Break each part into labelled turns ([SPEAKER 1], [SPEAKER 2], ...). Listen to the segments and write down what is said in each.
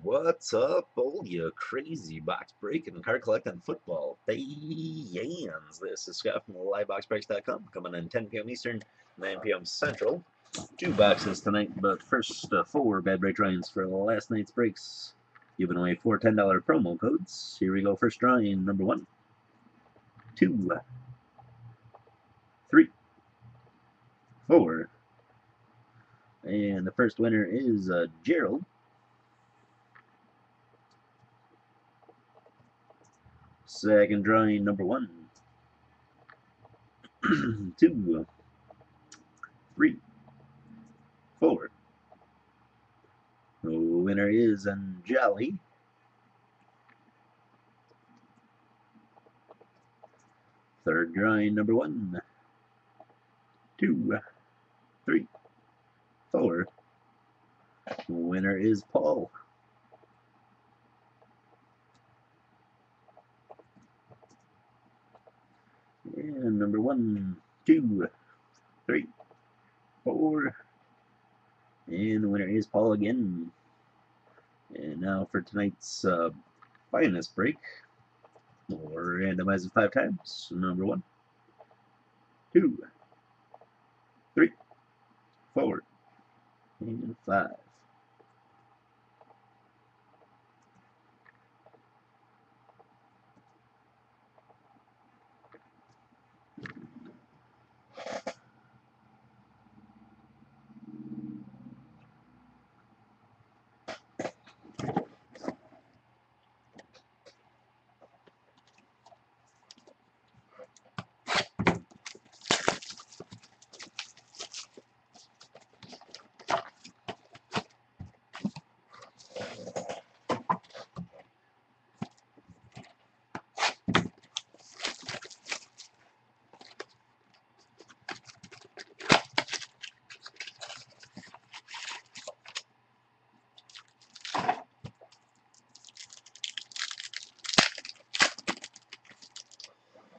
[SPEAKER 1] What's up, all you crazy box breaking, card collecting football fans? This is Scott from LiveBoxBreaks.com coming in 10 p.m. Eastern, 9 p.m. Central. 2 boxes tonight, but first 4 bad break drawings for last night's breaks. Giving away 4 $10 promo codes. Here we go. First drawing, number 1, 2, 3, 4. And the first winner is Gerald. Second drawing, number 1, 2, 3, 4. The winner is Anjali. Third drawing, number 1, 2, 3, 4. The winner is Paul. And number 1, 2, 3, 4. And the winner is Paul again. And now for tonight's finest break. We'll randomize it 5 times. Number 1, 2, 3, 4, and 5.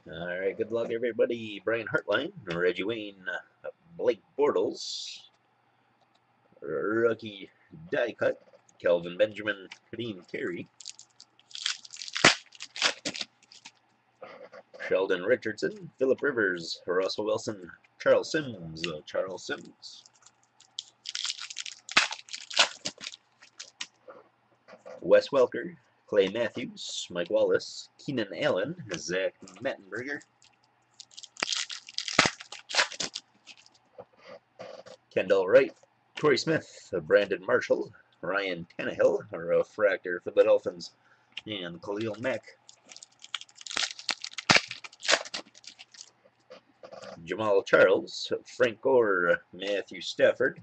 [SPEAKER 1] All right, good luck, everybody. Brian Hartline, Reggie Wayne, Blake Bortles, rookie die cut, Kelvin Benjamin, Kadeem Carey, Sheldon Richardson, Philip Rivers, Russell Wilson, Charles Sims, Wes Welker, Clay Matthews, Mike Wallace, Keenan Allen, Zach Mettenberger, Kendall Wright, Torrey Smith, Brandon Marshall, Ryan Tannehill, a refractor for the Dolphins, and Khalil Mack. Jamal Charles, Frank Gore, Matthew Stafford.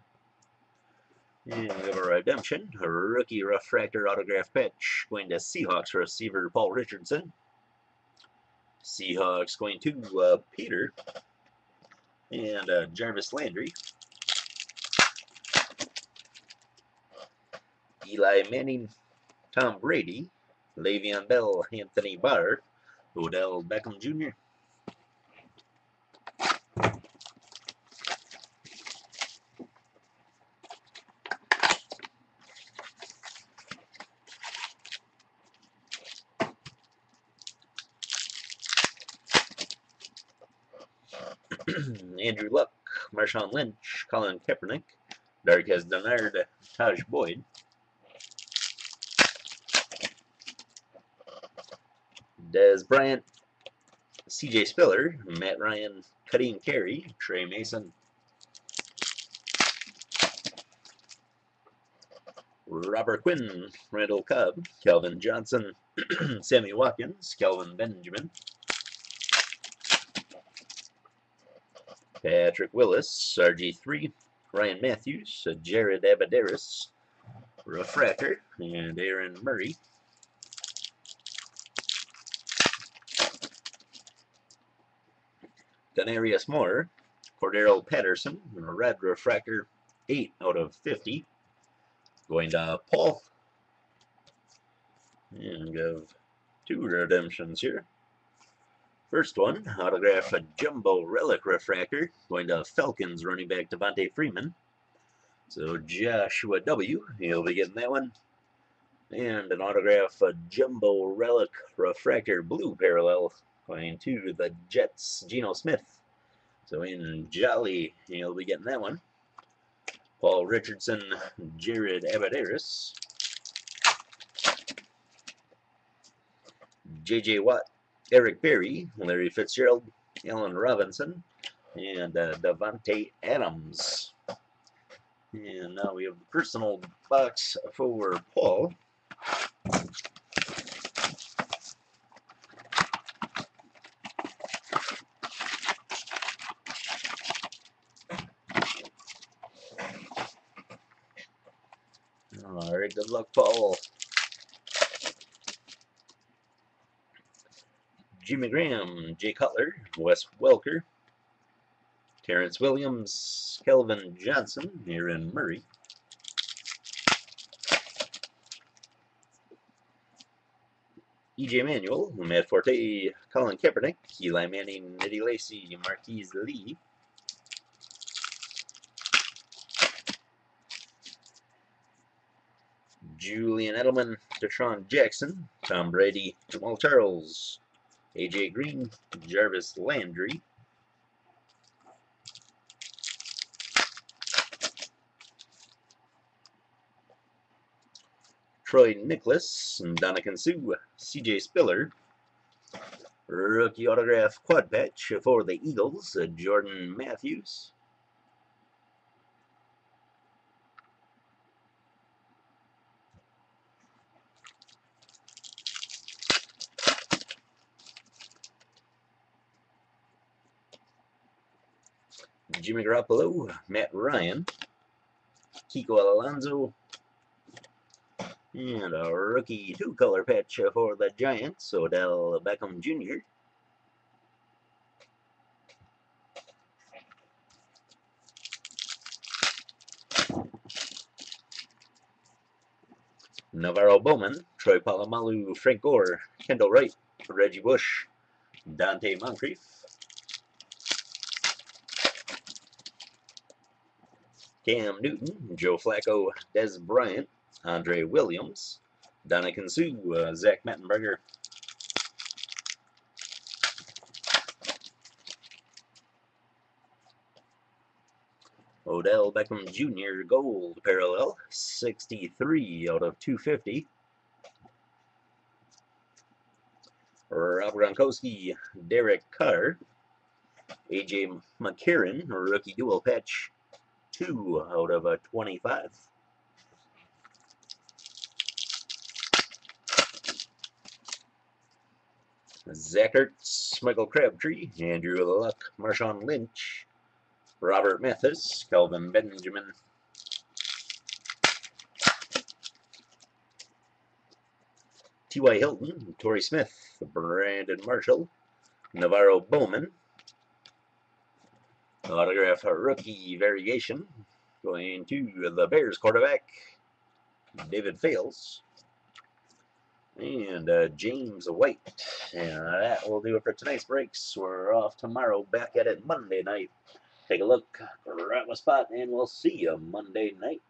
[SPEAKER 1] And we have a redemption, a rookie refractor autograph patch going to Seahawks receiver Paul Richardson. Seahawks going to Peter and Jarvis Landry. Eli Manning, Tom Brady, Le'Veon Bell, Anthony Barr, Odell Beckham Jr. Andrew Luck, Marshawn Lynch, Colin Kaepernick, Darqueze Dennard, Taj Boyd. Dez Bryant, CJ Spiller, Matt Ryan, Kadeem Carey, Trey Mason. Robert Quinn, Randall Cobb, Calvin Johnson, Sammy Watkins, Kelvin Benjamin. Patrick Willis, RG3, Ryan Matthews, Jared Abadaris, refractor, and Aaron Murray. Denarius Moore, Cordero Patterson, red refractor, 8 out of 50. Going to Paul. And give 2 redemptions here. First one, autograph a jumbo relic refractor, going to Falcons running back Devontae Freeman. So Joshua W., he'll be getting that one. And an autograph, a jumbo relic refractor blue parallel going to the Jets, Geno Smith. So in Jolly, you'll be getting that one. Paul Richardson, Jared Abadaris, J.J. Watt, Eric Berry, Larry Fitzgerald, Allen Robinson, and Davante Adams. And now we have the personal box for Paul. All right, good luck, Paul. Jimmy Graham, Jay Cutler, Wes Welker, Terrence Williams, Kelvin Johnson, Aaron Murray, E.J. Manuel, Matt Forte, Colin Kaepernick, Eli Manning, Eddie Lacy, Marquise Lee, Julian Edelman, Deshaun Jackson, Tom Brady, Jamal Charles, A.J. Green, Jarvis Landry, Troy Nicholas, Dominican Sue, C.J. Spiller, rookie autograph quad patch for the Eagles, Jordan Matthews, Jimmy Garoppolo, Matt Ryan, Kiko Alonso, and a rookie two-color patch for the Giants, Odell Beckham Jr. Navarro Bowman, Troy Polamalu, Frank Gore, Kendall Wright, Reggie Bush, Dante Moncrief, Cam Newton, Joe Flacco, Des Bryant, Andre Williams, Dominican Sue, Zach Mettenberger, Odell Beckham Jr. Gold Parallel, 63 out of 250. Rob Gronkowski, Derek Carr, A.J. McCarron, rookie dual patch, 2 out of 25. Zach Ertz, Michael Crabtree, Andrew Luck, Marshawn Lynch, Robert Mathis, Kelvin Benjamin, T.Y. Hilton, Torrey Smith, Brandon Marshall, Navarro Bowman, autograph rookie variation going to the Bears quarterback, David Fales, and James White. And that will do it for tonight's breaks. We're off tomorrow, back at it Monday night. Take a look, grab a spot, and we'll see you Monday night.